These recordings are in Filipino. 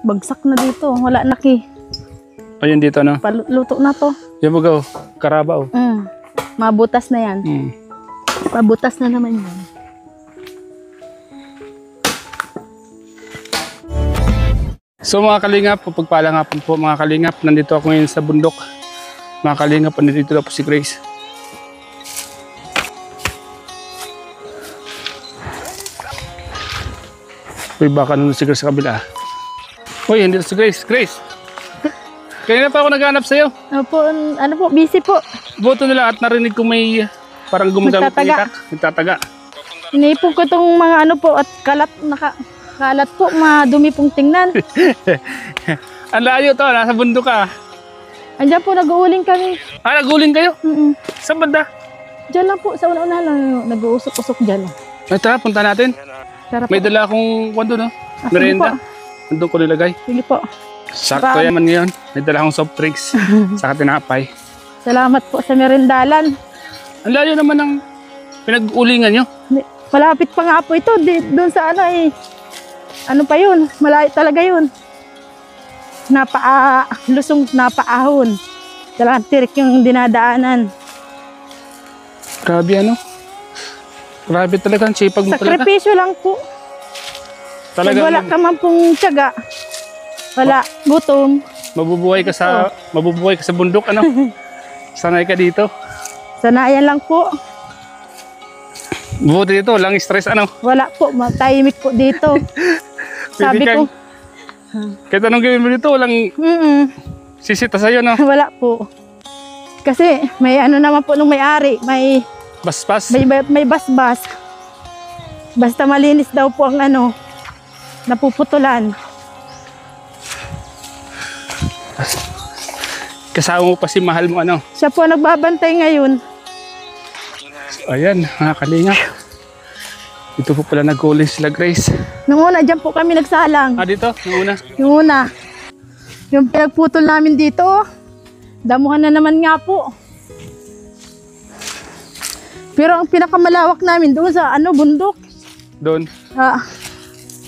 bagsak na dito. Wala na ki. Ayun dito, no? Paluto na to. Yan mo go. Karabaw. Mabutas na yan. Mabutas na naman yan. So mga kalingap, pagpalang hapon po mga kalingap, nandito ako ngayon sa bundok. Mga kalingap, nandito na po si Grace. Uy, baka nandito si Grace sa kabila. Uy, hindi si Grace. Grace! Kanina pa ako naghanap sa'yo. Opo, ano po, busy po. Boto nila at narinig ko may parang gumagamit ng itak. Nagtataga. Iniipon ko itong mga ano po at kalat po, madumi pong tingnan. Ang layo to, nasa bundok ka. Andiyan po, nag-uuling kami. Ah, naguling kayo? Saan banda? Diyan lang po, sa una-una lang, nag-uusok-usok dyan. Ay, tara, punta natin. Tara po. May dala akong kwando, no? Merienda. Andun ko nilagay. Sige po. Sakto yan man ngayon. May dala akong soft drinks. Saka tinapay. Salamat po sa merindalan. Ang layo naman ng pinag-ulingan nyo. Malapit pa nga po ito. Doon sa ano eh. Ano pa yun? Malayo talaga yun. Lusong napaahon. Talagang tirik yung dinadaanan. Grabe ano? Grabe talaga. Ang sipag mo talaga. Sakripisyo lang po. Talaga. Pag wala ka man pong tiyaga. Wala. Gutom. Mabubuhay ka sa bundok, ano? Sanay ka dito. Sanayan lang po. Buti dito, lang stress, ano? Wala po. Matahimik po dito. Sabi ko. Kahit anong gawin mo dito, walang sisita sa'yo, no? Wala po. Kasi may ano naman po nung may-ari. May basbas. May basbas. Basta malinis daw po ang ano, napuputulan. Kasama mo pa si mahal mo, ano? Siya po nagbabantay ngayon. Ayan, mga kalingap. Dito po pala nag-uling sila, Grace. Nung una, dyan po kami nagsalang. Ah, dito? Yung una? Yung una. Yung pinagputol namin dito, damuhan na naman nga po. Pero ang pinakamalawak namin doon sa ano, bundok. Doon?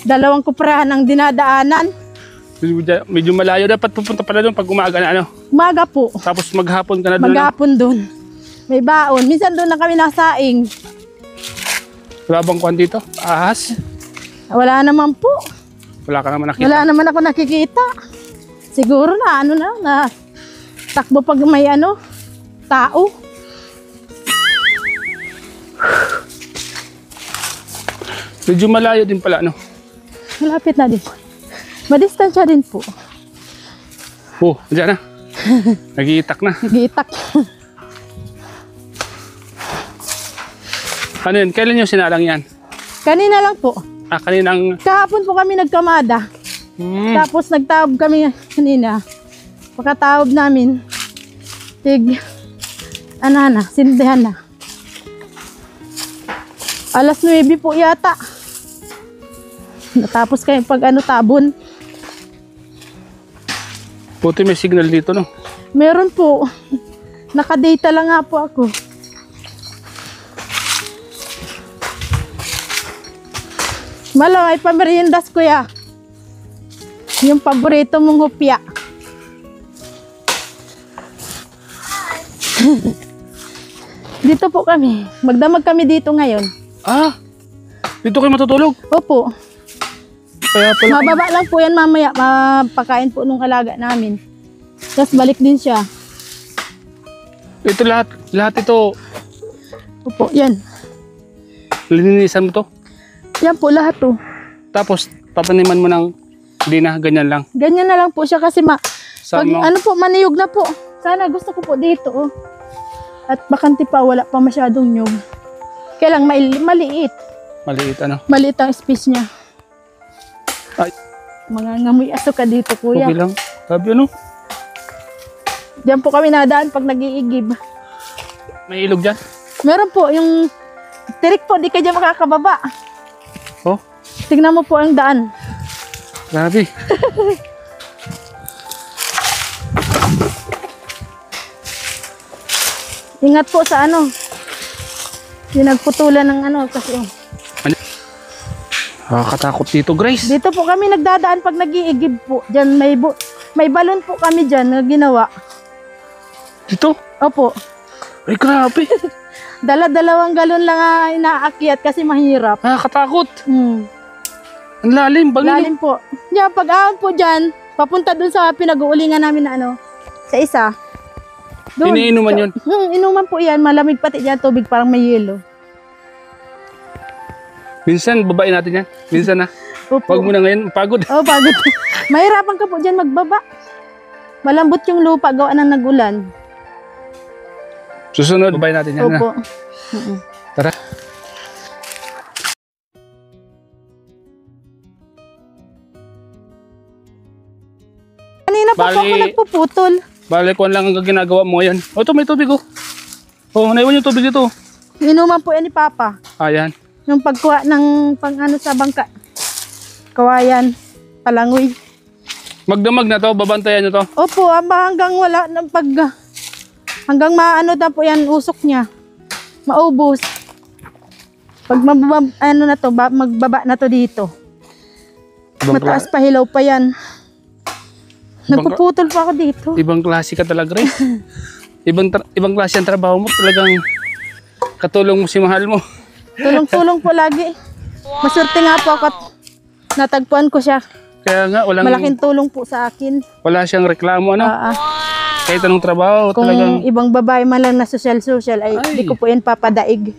Dalawang kuprahan ang dinadaanan. Medyo malayo. Dapat pupunta pala doon pag umaga na, ano? Umaga po. Tapos maghapon ka na doon. Maghapon doon. May baon. Minsan doon na kami nasaing. Wala bang kuhan dito? Ahas? Wala naman po. Wala ka naman nakita? Wala naman ako nakikita. Siguro na ano na takbo pag may ano, tao. Medyo malayo din pala, ano? Malapit na din po. Madistansya din po. Oh, dyan na. Nag-iitak na. Nag-iitak. Ano yun? Kailan yung sinalang yan? Kanina lang po. Ah, kaninang... Kahapon po kami nagkamada. Tapos nagtaob kami kanina. Pagkataob namin, sindihan na. Alas 9 po yata. Natapos kayo pag tabon. Puti may signal dito, no? Meron po. Nakadata lang nga po ako. Malo, ay pameriendas kuya. Yung paborito mong hupya. Dito po kami. Magdamag kami dito ngayon. Ah! Dito kayo matutulog? Opo. Kaya pala. Mababa lang po yan mamaya. Mapakain po nung alaga namin. Tapos balik din siya. Ito lahat. Lahat ito. Opo, yan. Lininisan mo to? Yan po lahat to. Tapos tataniman mo ng hindi na, ganyan lang. Ganyan na lang po siya kasi pag mo? ano po, maniyog na po. Sana gusto ko po dito. Oh. At bakanti pa, wala pa masyadong nyug. Kaya lang maliit. Maliit, ano? Maliit ang space niya. Ay. Mga ngamoy aso ka dito, kuya. Okay lang. Sabi, ano? Diyan po kami nadaan pag nag-iigib. May ilog dyan? Meron po, yung tirik po, di ka dyan makakababa. Oh? Tignan mo po ang daan. Grabe. Ingat po sa ano. Yung nagputulan ng ano kasi. Nakakatakot dito, Grace. Dito po kami nagdadaan pag nag-iigib po. Diyan may balon po kami dyan na ginawa. Dito? Opo. Ay, grabe. Dalawang galon lang inaakyat kasi mahirap. Nakakatakot. Hmm. Ang lalim. Bangin. Lalim po. Diyan, pag ahon po dyan, papunta dun sa pinag-uulingan namin na ano, sa isa. Doon. Iniinuman yun? Inuman po yan. Malamig pati dyan tubig, parang may yelo. Minsan, babain natin yan. Minsan na. Opo. Huwag mo na ngayon, pagod. Oh, pagod. Mahirapan ka po dyan magbaba. Malambot yung lupa, gawa ng nagulan. Susunod, babain natin yan. Opo. Na. Tara. Kanina pa po ako nagpuputol. Bale, kuwan lang ang ginagawa mo ngayon. O, ito, may tubig, oh. Oh, naiwan yung tubig dito. Inuman po yan ni Papa. Ayan. Yung pagkuha ng pang-ano sa bangka. Kawayan, palangoy. Magdamag na to, babantayan nyo to. Opo, hanggang wala ng hanggang maano na po yan, usok niya. Maubos. Pag ano na to, magbaba na to dito. Mataas pa, hilaw pa yan. Nagpuputol pa ako dito. Ibang klase ka talaga rin. ibang klase ang trabaho mo. Talagang katulong mo si mahal mo. Tulong-tulong po lagi. Maswerte nga po ako at natagpuan ko siya. Kaya nga, malaking tulong po sa akin. Wala siyang reklamo, ano? Kahit anong trabaho, kung talagang... ibang babae man lang na social, ay di ko po yan papadaig.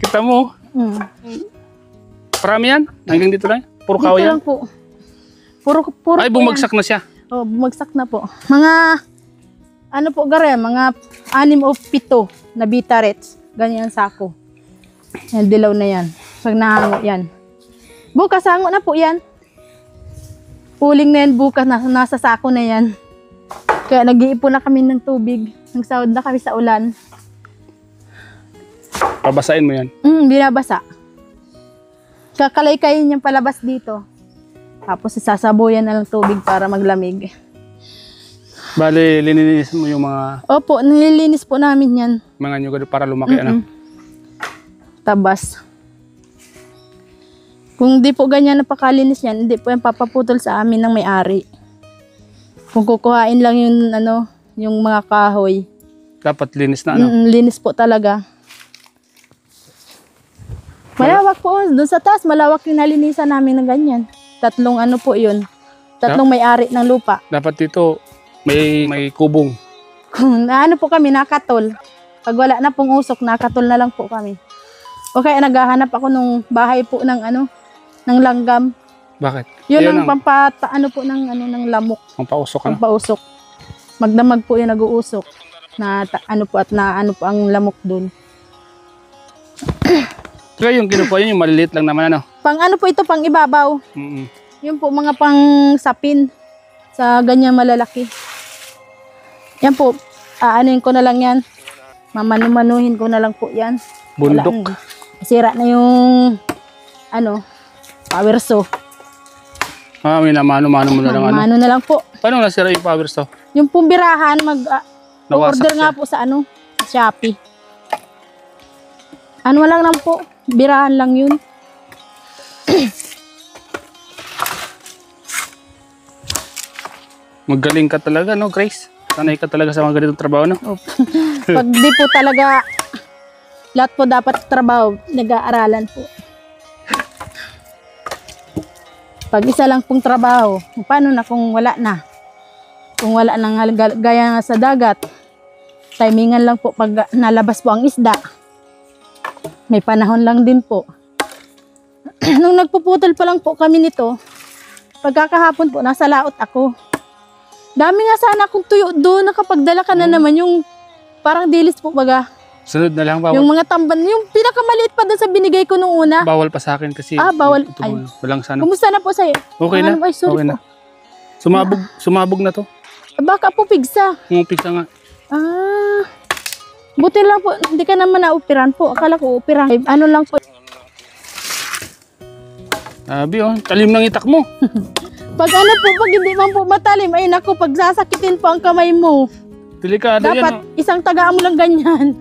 Kita mo. Parami yan? Hanggang dito lang? Puro dito kahoy yan? Lang po. Puro ay, bumagsak na siya. Oh, bumagsak na po. Mga, ano po gare, mga 6 o 7 na bitarets. Ganyan sako. Yan, dilaw na yan. Pag nahango yan. Bukas hango na po yan. Uling na yan bukas, nasa sako na yan. Kaya nag-iipon na kami ng tubig. Nagsahod na kami sa ulan. Pabasain mo yan? Binabasa. Kakalay-kayin yung palabas dito. Tapos sasabuyan na lang tubig para maglamig. Bale, lininis mo yung mga... Opo, nililinis po namin yan. Mga nyugad para lumaki, ano? Tabas. Kung di po ganyan napakalinis yan, hindi po yan papaputol sa amin ng may-ari. Kung kukuhain lang yung, ano, yung mga kahoy. Dapat linis na, ano? Linis po talaga. Malawak po. Doon sa taas, malawak yung nalinisan namin ng ganyan. 3 ano po yun. 3 may-ari ng lupa. Dapat dito, may kubong. Kung ano po kami, nakatol. Pag wala na pong usok, nakatol na lang po kami. O kaya naghahanap ako nung bahay po ng ano, ng langgam. Bakit? Yun ang pampataano po ng lamok. Pampausok, ano? Pampausok. Magdamag po yung nag-uusok. Na ano po at na ano po ang lamok dun. Kaya yung kinukuha yun, yung maliliit lang naman, ano? Pang ano po ito, pang ibabaw. Yun po, mga pang sapin. Sa ganyan malalaki. Yan po, aanuin ko na lang yan. Mamanu-manuhin ko na lang po yan. Bundok. Sira na yung ano, power saw. May namano-mano mo na lang, ano? Mano na lang po. Paano nasira yung power saw? Yung pong birahan, order nga siya. po sa ano, Shopee. Ano lang po, birahan lang yun. Magaling ka talaga, no, Grace? Sanay ka talaga sa mga ganitong trabaho, no? Pag di po talaga, lahat po dapat trabaho, nag-aaralan po. Pag isa lang pong trabaho, paano na kung wala na? Kung wala nang gaya nga sa dagat, timingan lang po pag nalabas po ang isda. May panahon lang din po. Nung nagpuputol pa lang po kami nito, pagkakahapon po, nasa laot ako. Dami nga sana akong tuyo doon, nakapagdala ka na naman yung parang dilis po baga. Sunod na lang, bawal. Yung mga tamban, yung pinakamaliit pa doon sa binigay ko nung una. Bawal pa sa akin kasi. Bawal. Ay. Walang sana. Kumusta na po sa'yo? Okay na. Ay, sorry okay na. Sumabog na to. Baka po pigsa. Pigsa nga. Buti lang po, hindi ka naman na-operan po. Akala ko operan. Ano lang po. Sabi talim ng itak mo. Pag ano po, pag hindi man po matalim, ay naku, pag sasakitin po ang kamay mo. Delikado dapat yan. isang tagaan mo lang ganyan.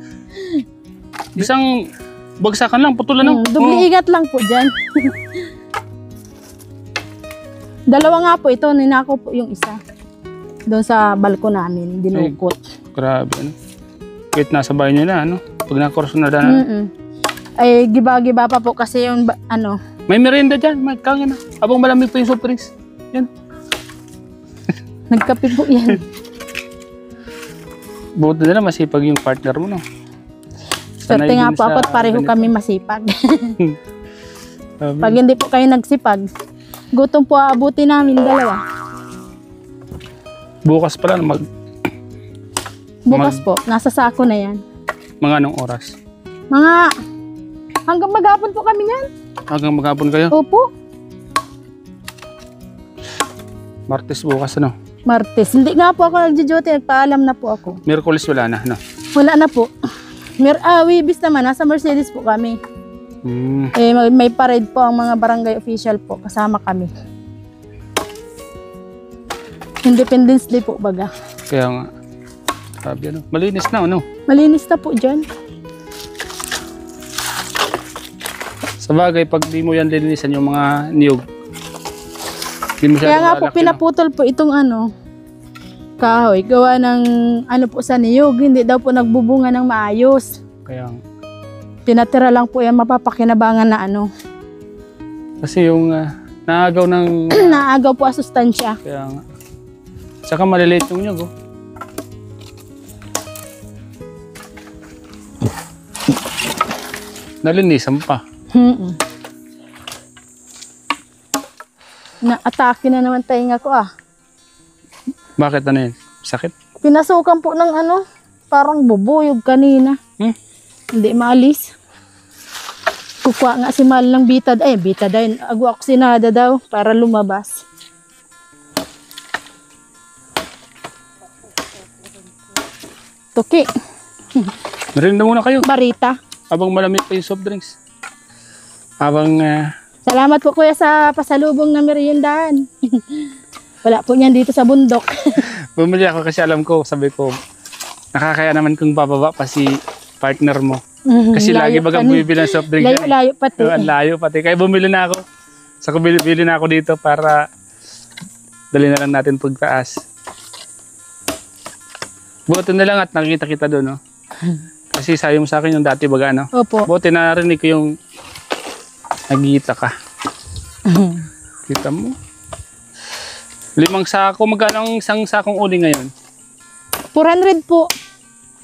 Isang bagsakan lang, putulan lang. Dubli ingat lang po dyan. Dalawa nga po ito, ninako po yung isa. Doon sa balko namin, dinukot. Grabe, ano. Kahit nasa bahay nyo na, ano. Pag nakurso na daan. Ay, giba-giba pa po kasi yung ano. May merienda dyan, may kangin na. Abang malamig pa yung soft drinks. Yan. Nagkape po yan. Buti na lang masipag yung partner mo, no? Swerte nga po ako at pareho kami masipag. Pag hindi po kayo nagsipag, gutom po aabuti namin dalawa. Bukas pala, Bukas po, nasa sako na yan. mga anong oras? Mga hanggang maghapon po kami yan. Hanggang maghapon kayo? Opo. Martes bukas, ano? Martes. Hindi nga po ako nagjo-duty, nagpaalam na po ako. Miyerkules wala na, no? Wala na po. Wibis naman, nasa Mercedes po kami. Eh, may parade po ang mga barangay official po, kasama kami. Independence Day po baga. Kaya nga, sabi ano, malinis na, ano? Malinis na po dyan. Sa bagay, pag di mo yan linisan yung mga niyog, di mo siya Kaya nga po, lalaki, pinaputol po itong ano, kahoy. Gawa ng ano po sa niyog, hindi daw po nagbubunga ng maayos. Kaya nga. Tinatira lang po yan, mapapakinabangan na ano. Kasi yung naagaw ng... Naagaw po ang sustansya. Kaya nga. Saka maliliit yung niyog, oh. Nalinisan pa. Na-atake na naman tainga ko ah. Bakit ano yun? Sakit? Pinasukan po ng ano, parang bubuyog kanina. Hindi maalis. Kukuha nga si Mal ng bitadine. Agwa ko sinada daw para lumabas. Tuki. Merienda muna kayo. Barita. Habang malamig pa yung soft drinks. Habang... Salamat po kuya sa pasalubong na meriendahan. Wala po niyan dito sa bundok. bumili ako kasi alam ko, sabi ko, nakakaya naman kung bababa pa si partner mo. Kasi lagi bagang bumibili ng soft drinks. Layo pati. Ang layo pati. Kaya bumili na ako. So bili na ako dito para dali na lang natin pagtaas. Buti na lang at nakikita kita doon, no? Kasi sabi mo sa akin yung dati baga, no? Opo. Buti narinig ko yung nagita ka. Kita mo? 5 sako. Magkano ang isang sakong uli ngayon? 400 po.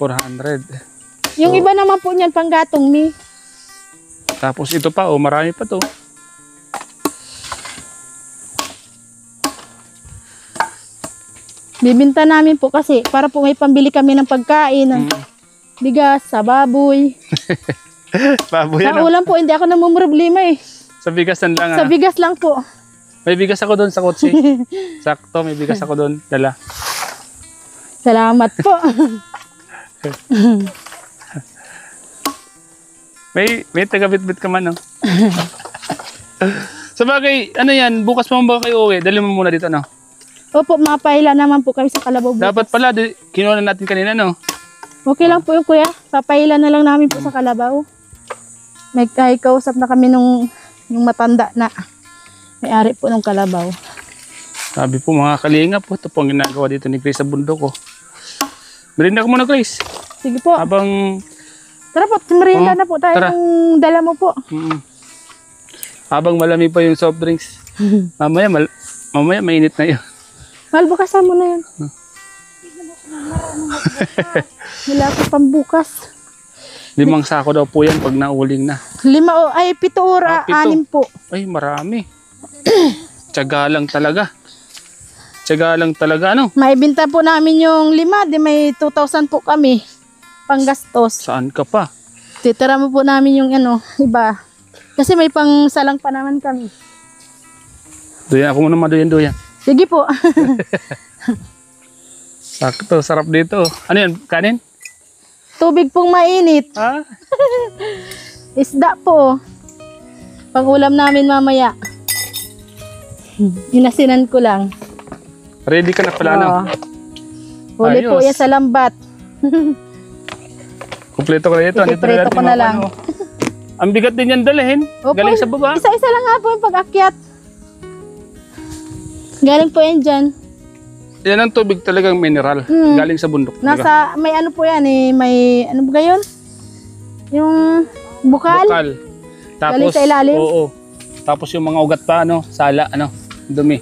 400. Yung iba naman po niyan panggatong mi. Tapos ito pa, oh, marami pa to. Bibinta namin po kasi para po may pambili kami ng pagkain, ng bigas, sa baboy. Baboy Sa yan. ulam po, hindi ako namumroblema eh. Sa bigasan lang. Sa bigas lang po. May bigas ako doon sa kotse. Sakto, may bigas ako doon. Dala. Salamat po. May taga-bit-bit ka man, no? Sa bagay, ano yan, bukas mo ba kayo uwi? Dali mo muna dito, no? Opo, mapahila naman po kami sa Kalabaw bukas. Dapat pala, kinuha na natin kanina, no? Okay lang po yung kuya. Papahila na lang namin po sa Kalabaw. May kausap na kami nung matanda na may-ari po ng Kalabaw. Sabi po mga kalinga po, ito po ang ginagawa dito ni Grace sa bundok ko. Merinda ko muna, Grace. Sige po. Habang... Tara po, merienda na po tayo tara. ng dala mo po. Habang malamig pa yung soft drinks. Mamaya mainit na yun. Mahal, bukasan mo na yan. Wala ko pang bukas. 5 sako daw po yan pag nauling na. 7 ora, 6 po. Ay, marami. Tiyaga lang talaga. Tiyaga lang talaga, ano? Maibinta po namin yung 5, di may 2,000 po kami. Panggastos. Saan ka pa? Titira mo po namin yung ano, iba. Kasi may pang salang pa naman kami. Duyan, ako muna maduyan-duyan. Sige po. Sakto, sarap dito. Ano yan, kanin? Tubig pong mainit. Ha? Isda po. Pang-ulam namin mamaya. Inasinan ko lang. Ready ka na pala, ano? Huli po Ayos. yan sa lambat. Kumpleto ko na ito. Kumpleto ko na lang. Ang bigat din yan dalhin. Opo, Galing sa baba. Isa-isa lang nga po yung pag-akyat. Galing po yan dyan. Yan ang tubig talagang mineral. Galing sa bundok. Nasa, may ano po yan eh, may, ano ba yun? Yung bukal. Bukal. Tapos, Galing sa ilalim? Oo. Tapos yung mga ugat pa, ano, sala, ano, dumi.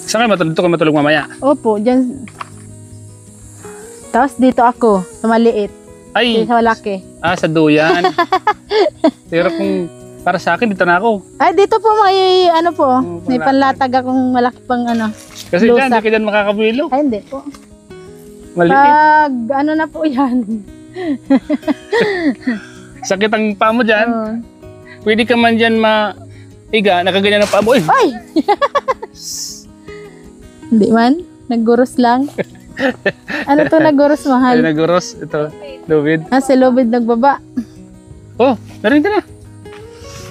Saan kayo matulog? Dito kayo matulog mamaya? Opo, dyan. Tapos dito ako, sa maliit. Ay, Sa malaki. sa duyan. Pero kung para sa akin, dito na ako. Ay, dito po may, ano po, may panlatag. panlatag akong malaki pang ano. Kasi Lusak. dyan, hindi ka dyan makakabilo. Ay, hindi po. Maliit. Pag, ano na po yan. Sakit ang paa mo dyan. Oo. Pwede ka man dyan maiga, nakaganyan ang paa mo. Ay! Hindi man, nagguros lang. Ano to nagguros, Ay, mahal? naguros. Ito, David. Si Lobid nagbaba. Oh, narinig ka na.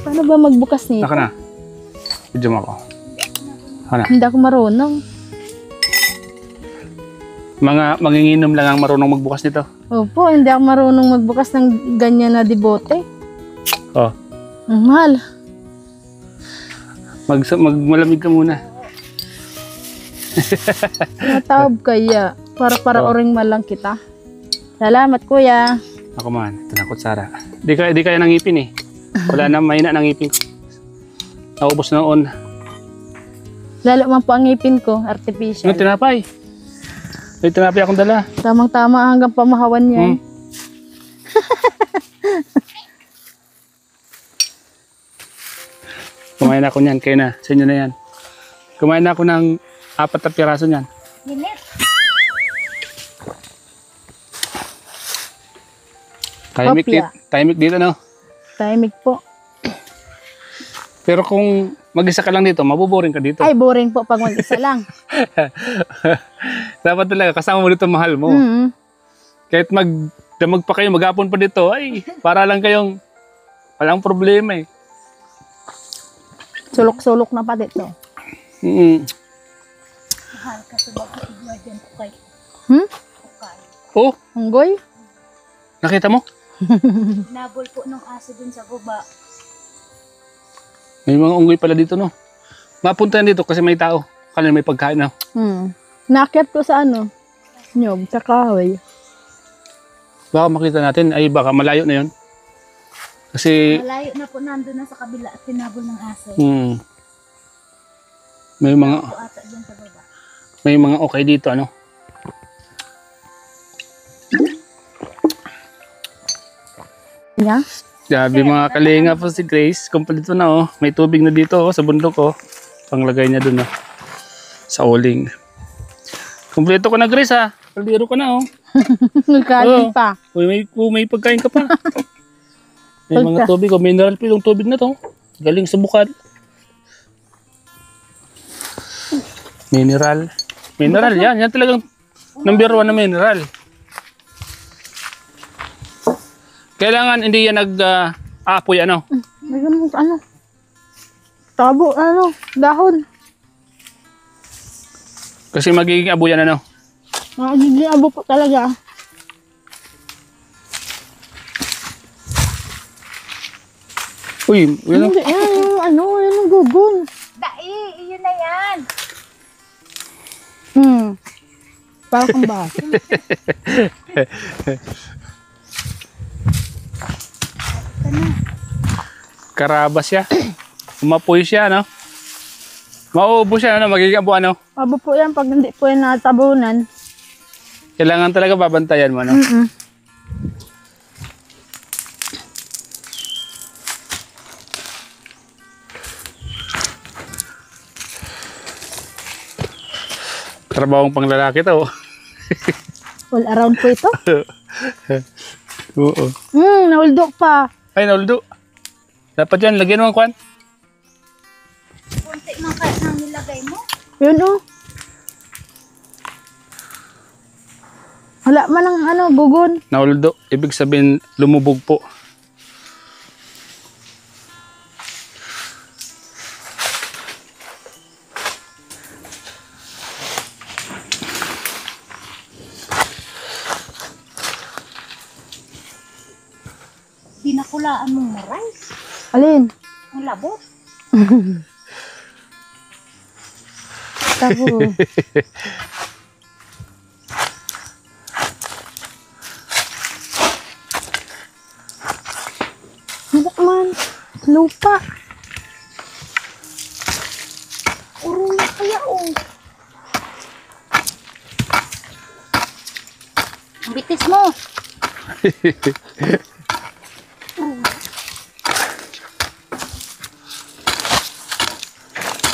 Paano ba magbukas nito? Naka na. Video mo ako. Naka na. Hindi ako marunong. Mga manginginom lang ang marunong magbukas nito. Opo, hindi ako marunong magbukas ng ganyan na dibote. Oh, Ang mahal. malamig ka muna. Matawag kaya. Para oring malang kita. Salamat, kuya. Ako man, ito na kutsara. Di kaya nangipin eh. Wala na, mahina ng ngipin ko. Naubos noon. Lalo man po ang ngipin ko, Ano, artificial. tinapay? May tinapay akong dala. Tamang-tama hanggang pamahawan niya. Kumain ako niyan, kayo na. Sa inyo na yan. Kumain ako ng 4 na piraso niyan. Kopya. Timing dito, no? Timing po. Pero kung mag-isa ka lang dito, mabuboring ka dito. Ay, boring po pag mag-isa lang. Dapat talaga, kasama mo dito mahal mo. Mm. Kahit magdamag pa kayo, maghapon pa dito, ay, para lang kayong walang problema eh. Sulok-sulok na pa dito. Hmm? Oh, Unggoy? nakita mo? Nabol po ng aso dun sa guba. May mga unggoy pala dito, no? Mapunta yan dito kasi may tao. Kanina may pagkain, no? Naakyat ko sa ano? Nyog, sa kahoy. Baka makita natin, ay baka malayo na yun. Kasi, Malayo na po nandun na sa kabila at tinabol ng aso. may mga, Po ata dun sa guba. may mga okay dito, ano? Yeah? Sabi mga kalinga po si Grace, kumpleto na oh. May tubig na dito oh, sa bundok oh. Panglagay niya dun oh. Sa uling. Kumpleto ko na Grace ha. Kaldero ka na oh. Nagkanin Oo. pa. May pagkain ka pa. May mga tubig oh. Mineral po yung tubig na to. Galing sa bukal. Mineral. Mineral yan. Yan talagang number 1 na mineral. Kailangan hindi yan nag-aapoy ano. Ano? Tabo, ano? Dahon. Kasi magiging abuyan ano. Magiging abo po talaga. Uy, yun Hindi, yan yung ano, yan yung gugon. Dai, iyon na yan. Para kang baso. Karabas siya. Umapoy siya, no? Mauubos siya, no? Magiging abo, ano? Abo po yan pag hindi po yan natabunan. Kailangan talaga babantayan mo, no? Trabahong pang lalaki to. All around po ito. Oo. Nauldok pa. Ay, nauldo. Dapat yan, lagyan mo ang kwan. Kunti man kahit nang nilagay mo. Yun oh. Wala man ang ano, gugon. Nauldo. Ibig sabihin, lumubog po. hulaan mong maray. Alin? Ang labot. Tabo. Hindi man. Lupa. Urong na kaya oh. Ang bitis mo.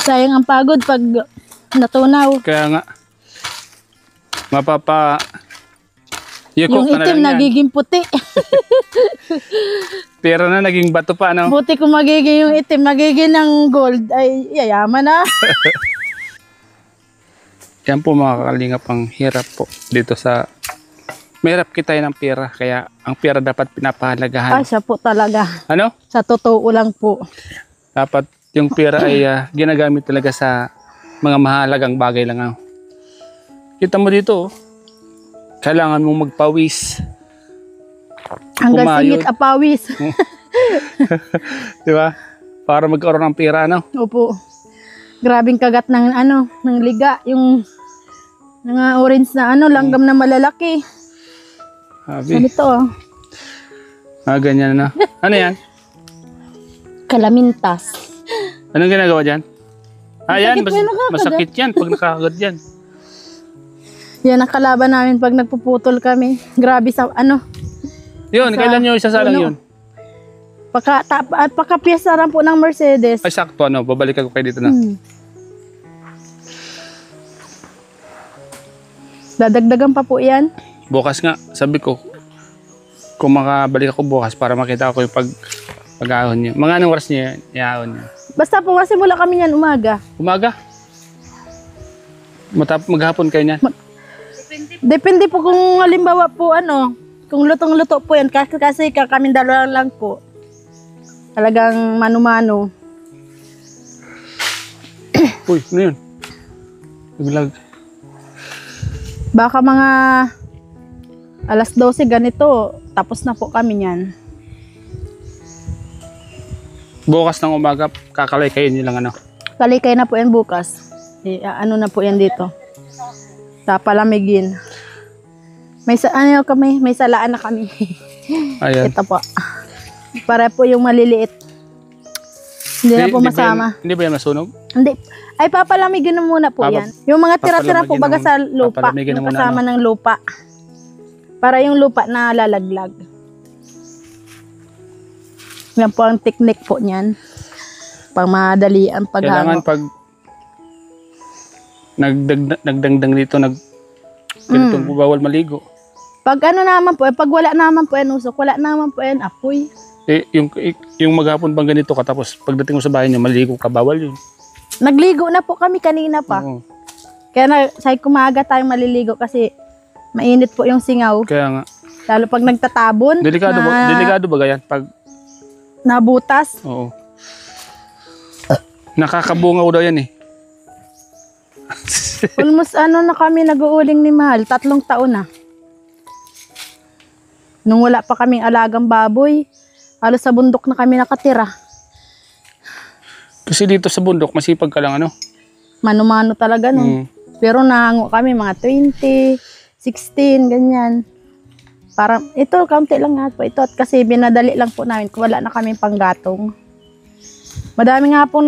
Sayang ang pagod pag natunaw. Kaya nga. Mapapa... Yuko Yung ka na itim lang yan. nagiging puti. Pero na naging bato pa, no? Buti kung magiging yung itim, magiging ng gold, ay yayaman na. Yan po mga kakalingap, ang hirap po dito sa... Mahirap kita ng pera, kaya ang pera dapat pinapahalagahan. Ah, siya po talaga. Ano? Sa totoo lang po. Dapat yung pera ay ginagamit talaga sa mga mahalagang bagay lang. Kita mo dito, oh. Kailangan mong magpawis. Hanggang Kumayod. singit apawis. Di ba? Para magkaroon ng pera, no? Opo. Grabing kagat ng ng liga. Yung mga orange na langgam na malalaki. Sabi. Ganito oh. Ganyan na. Ano yan? Kalamintas. Anong ginagawa dyan? Yan. Masakit po yung nakakagat. Masakit yan pag nakakagat yan. Yan ang kalaban namin pag nagpuputol kami. Grabe sa Yun, Sa kailan nyo isasalang puno. yun? At pagkapiyesa rin po ng Mercedes. Ay, sakto, babalik ako kayo dito na. Dadagdagan pa po yan. Bukas nga, sabi ko, kung makabalik ako bukas para makita ko yung pag-ahon niyo. Mga anong oras niya i-ahon niyo? Basta po kasi mula kami yan umaga. Umaga? Maghapon kayo niyan? Depende po kung halimbawa po kung lutong-luto po yan. Kasi kami dalawa lang po. Talagang mano-mano. Uy, ano yun? Naglag. Baka mga alas 12 ganito. Tapos na po kami yan. Bukas ng umaga, kakalay kayo niyo lang Kalikay na po yan bukas. Na po yan dito. Tapalamigin. May salaan na kami. Ayan. Ito po. Para po yung maliliit. Hindi na po masama. Hindi ba yan masunog? Hindi. Ay, papalamigin na muna po yan. Yung mga tira-tira po baga sa lupa. papalamigin na Yung muna, kasama ng lupa. Para yung lupa na lalaglag. Yan po ang technique po niyan. Pang madali ang Kailangan paghango. pag nagdangdang dito, ganitong bawal maligo. Pag naman po, pag wala naman po yan usok, wala naman po yan apoy. Yung maghapon bang ganito ka, tapos pagdating mo sa bahay niyo, maligo ka, bawal yun. Nagligo na po kami kanina pa. Oo. Kaya sa kumaga tayong maliligo kasi mainit po yung singaw. Kaya nga. Lalo pag nagtatabon. Delikado ba ganyan? Pag, Nabutas. oo. Nakakabungaw daw yan eh. Almost na kami nag-uuling ni Mahal. 3 taon na. Nung wala pa kaming alagang baboy, halos sa bundok na kami nakatira. Kasi dito sa bundok, masipag ka lang Mano-mano talaga no. Pero nahango kami mga 20, 16, ganyan. Parang, ito, kaunti lang nga po. Ito, at kasi binadali lang po namin kung wala na kami panggatong. Madami nga pong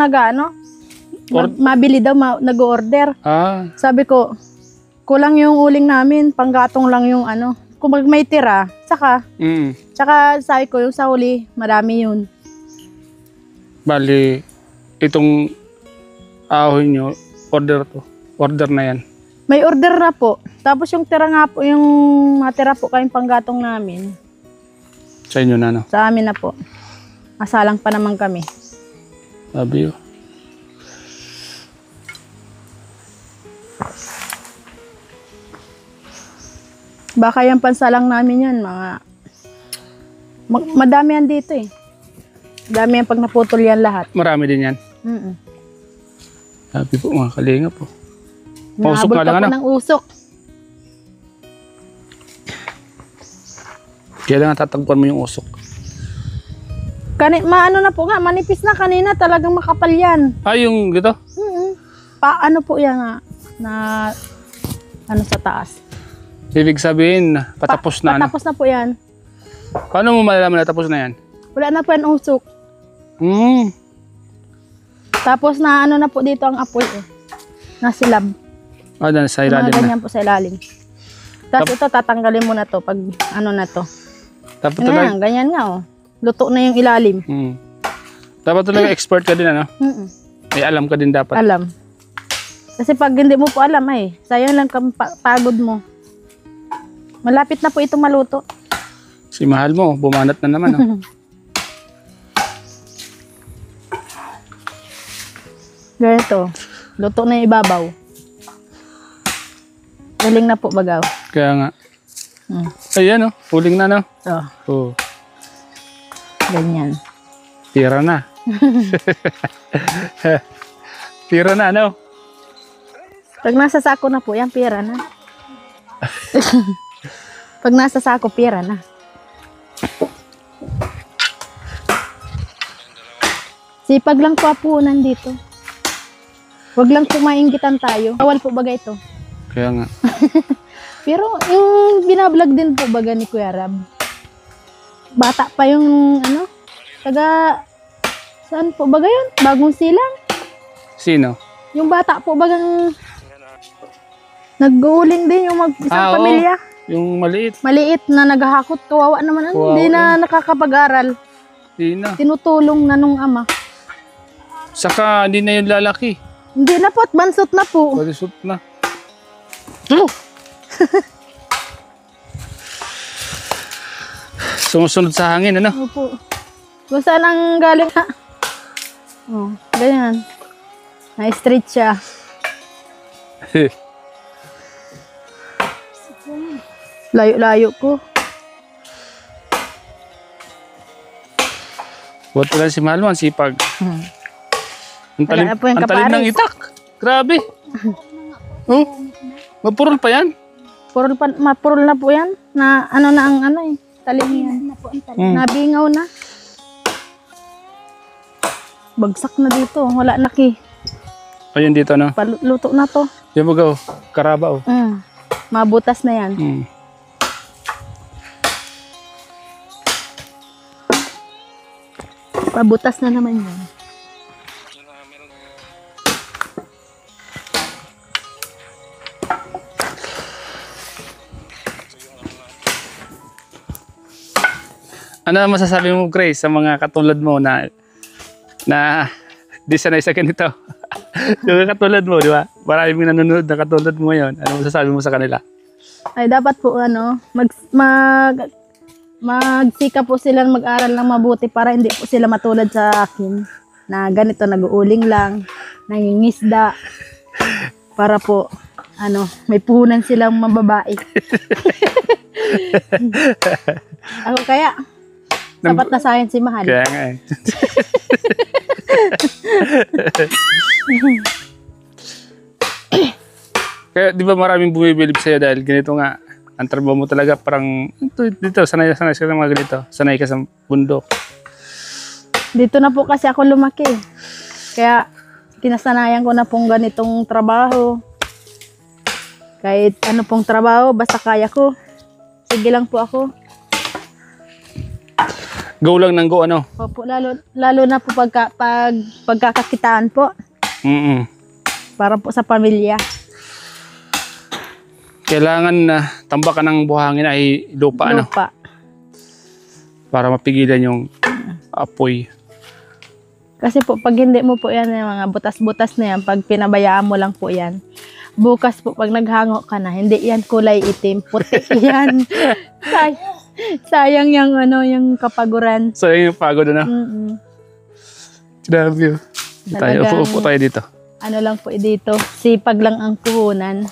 mabili daw, nag-order. Sabi ko, kulang yung uling namin, panggatong lang yung kung may tira, saka sabi ko, yung sa huli, marami yun. Bali, itong ahoy nyo, order na yan. May order na po. Tapos yung tira nga po, yung matira po kayong panggatong namin. Sa inyo na Sa amin na po. Masalang pa naman kami. Sabi yun. Baka yung pansalang namin yan, madami yan dito eh. Madami yan pag naputol yan lahat. Marami din yan. Sabi po mga kalinga po. Pausok Nahabol nga lang pa po ng usok. Kailangan tatagpuan mo yung usok. Maano na po nga, manipis na kanina, talagang makapal yan. Ah, yung gito? Paano po yan na ano sa taas? Ibig sabihin, patapos na ano? Patapos na po yan. Paano mo malalaman na tapos na yan? Wala na po yan usok. Tapos na ano na po dito ang apoy eh. Nasilab. Ah, dyan sa ilalim Mga na. ganyan po sa ilalim. Tapos ito, tatanggalin mo na to pag ano na to. Dapat talaga, Ganyan nga oh. Luto na yung ilalim. dapat talaga expert ka din, ano? May alam ka din dapat. Alam. Kasi pag hindi mo po alam ay, sayang lang pagod mo. Malapit na po ito maluto. Si mahal mo, bumanat na naman, oh. Ganito. Luto na yung ibabaw. Galing na po bagaw. Kaya nga. Ayan, oh. Huling na, no? Oh. Ganyan. Tira na. Tira na, ano? Pag nasa sako na po, yan pera na. Pag nasa sako, pera na. Sipag lang po apunan dito. Huwag lang po mainggitan tayo. Bawal po baga ito. Kaya nga. Pero yung binablog din po baga ni Kuya Rab. Bata pa yung ano, saan po baga yun? Bagong Silang. Sino? Yung bata po bagang nag-uuling din yung isang pamilya. Yung maliit. Maliit na naghahakot. Kawawa naman. Kawawa Hindi na nakakapag-aral. Hindi na. Tinutulong na nung ama. Saka hindi na yung lalaki. Hindi na po at bansot na po. Balisot na. Sumusunod sa hangin, ano? Opo. Kung saan ang galing ha? Oh, ganyan. Na-straight siya. Layo-layo ko. Buat lang si Malman, sipag. Ang talim, Wala na po yung ang talim ng kapares. itak. Grabe. Oh, mapurol pa yan. Mapurol na po yan. Na ano na ang ano eh. Talim yan. Nabingaw na. Bagsak na dito. Wala na ki. Ayun dito, no? Paluto na to. Yan mo go. Karaba, oh. Mabutas na yan. Pabutas na naman yan. Ano masasabi mo, Grace, sa mga katulad mo na di sanay sa ganito? Yung katulad mo, di ba? Maraming nanonood na katulad mo ngayon. Ano masasabi mo sa kanila? Ay dapat po ano, magsikap po sila mag-aral ng mabuti para hindi po sila matulad sa akin na ganito nag-uuling lang, nangingisda para po ano, may puhunan silang mababae. Ako kaya sapat na sa akin si Mahal. Kaya nga eh. Kaya di ba maraming bumibilib sa'yo dahil ganito nga, ang trabaho mo talaga parang dito, sanay ka sa mga ganito. Sanay ka sa bundok. Dito na po kasi ako lumaki. Kaya kinasanayan ko na pong ganitong trabaho. Kahit ano pong trabaho, basta kaya ko. Sige lang po ako. Go lang ng go, ano? Opo, lalo na po pagkakakitaan po. Para po sa pamilya. Kailangan na tambakan ng buhangin ay lupa, ano? Lupa. Para mapigilan yung apoy. Kasi po, pag hindi mo po yan, yung mga butas-butas na yan, pag pinabayaan mo lang po yan, bukas po, pag naghango ka na, hindi yan kulay itim, puti yan. Sayang yung, ano, yung kapaguran. So, yun yung pagod, ano? Grabe yun. Tayo, upo tayo dito. Ano lang po dito, sipag lang ang puhunan.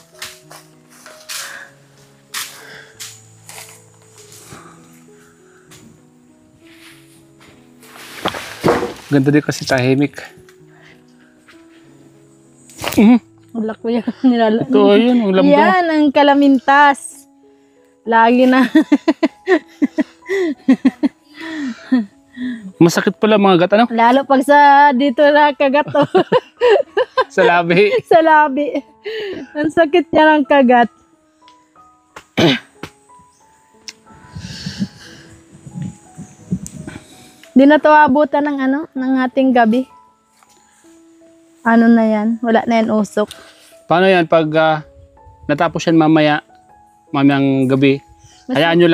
Ganda din kasi tahimik. Wala ko yung nilala. Ito, ayun, ang lambong. Yan, ang kalamintas. Lagi na. Masakit pala mga gat, ano? Lalo pag sa dito na kagat oh. Sa labi. Sa labi. Ang sakit niya ng kagat. Di na to abutan ng ano, ng ating gabi. Ano na yan? Wala na yan usok. Paano yan pag natapos yan mamayang gabi? Hayaan nyo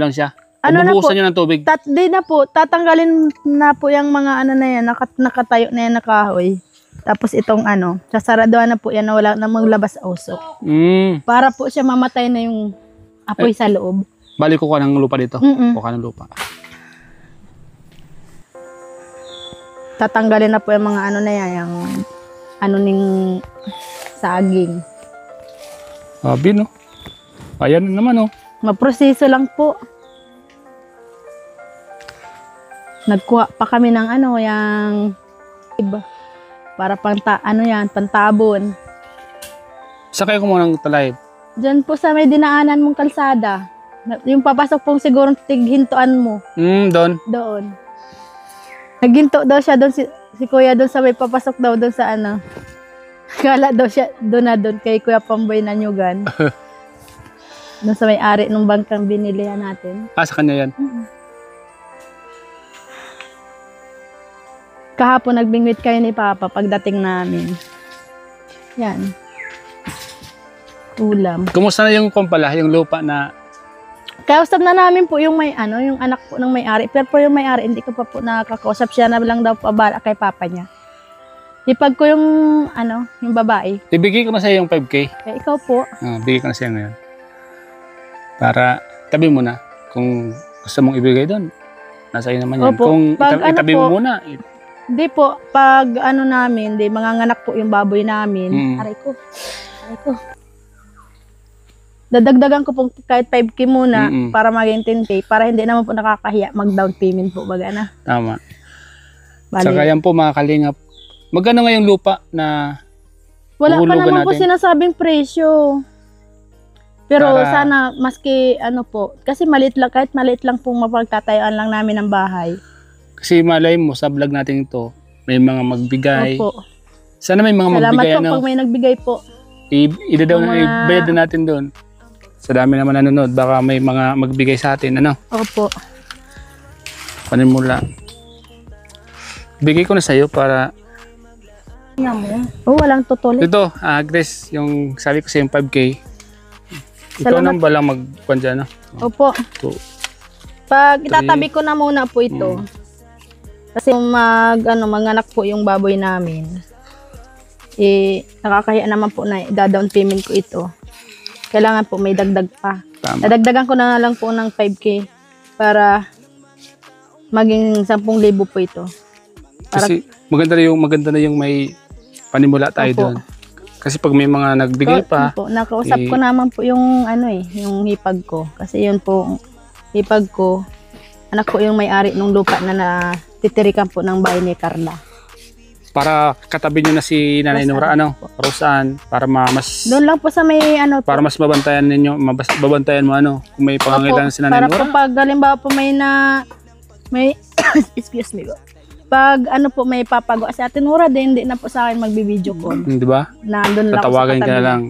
lang siya. Ano na po? Bubuhusan nyo ng tubig. Di na po, tatanggalin na po yung mga ano na yan, nakatayo na yan na kahoy. Tapos itong ano, sasaraduhan na po yan na wala na maglabas usok. Para po siya mamatay na yung apoy sa loob. Balik ko ka ng lupa dito. Kuha ng lupa. Tatanggalin na po yung mga ano na yan, yung ano ning saging. Sabi, no? Ayan na naman, oh. Maproseso lang po. Nagkuha pa kami ng ano, yung iba. Para pantabon. Sakay ko muna ng talay. Diyan po sa may dinaanan mong kalsada. Yung papasok pong siguro tighintuan mo. Doon. Doon. Naghinto daw siya doon, si Kuya doon sa may papasok daw doon sa ano. Kala daw siya doon kay Kuya Pamboy na Nyugan. Doon sa may-ari ng bangkang binilihan natin. Sa kanya yan. Kahapon nagbingwit kayo ni Papa pagdating namin. Yan. Ulam. Kumusta na yung kumpala, yung lupa na... Kausap na namin po yung may ano, yung anak po ng may-ari. Pero po yung may-ari, hindi ko pa po nakakausap. Siya na lang daw pabala kay Papa niya. Ipag ko yung ano, yung babae. Ibigay ko na sa'yo yung 5K. Eh, ikaw po. Bigay ko na sa'yo ngayon. Para tabi mo na. Kung gusto mong ibigay doon, nasa iyo naman yan. Opo. Kung Pag itabi ano mo po, muna. Hindi po, pag ano namin, manganganak po yung baboy namin. Aray ko. Dadagdagan ko po kahit 5K muna para maging 10K. Para hindi naman po nakakahiya mag-down payment po. Baga na. Tama. Bali. Saka yan po mga kalingap. Magkano nga yung lupa na wala pa naman po natin? sinasabing presyo. Pero Para... sana maski ano po, kasi maliit lang, kahit maliit lang pong mapagtatayuan lang namin ng bahay. Kasi malay mo sa vlog natin ito, may mga magbigay. Opo. Sana may mga Salamat magbigay. po pag may nagbigay po. Ibayad na natin doon. Sa dami naman nanonood, baka may mga magbigay sa atin. Ano? Opo. Panimula. Bigay ko na sa'yo para... Oh, walang tutuloy. Ito, Grace, yung sabi ko sa yung 5K. Ikaw Salamat. nang balang magkuhan dyan, no? Opo. Two. Pag itatabi ko na muna po ito. Kasi manganak po yung baboy namin. Nakakahiya naman po na down payment ko ito. Kailangan po may dagdag pa. Tama. Dadagdagan ko na lang po ng 5K para maging 10,000 po ito. Kasi maganda na yung may panimula tayo Opo. doon. Kasi pag may mga nagbigay pa, po, nakausap ko naman po yung yung hipag ko. Kasi yun po, hipag ko, anak ko yung may-ari ng lupa na titirikan po ng bahay ni Carla. para katabi nyo na si Nanay Nora, ano? Rosan, para mas... Doon lang po sa may ano po. Para mas mabantayan ninyo, babantayan mo ano, kung may pangangailangan si Nanay Para Nora. po pag halimbawa po may excuse me po. Pag ano po may papagawa si Ate Nora, hindi na po sa akin magbibideo call. Di ba? Nandun lang ako sa Tatawagan ka na katabi. lang.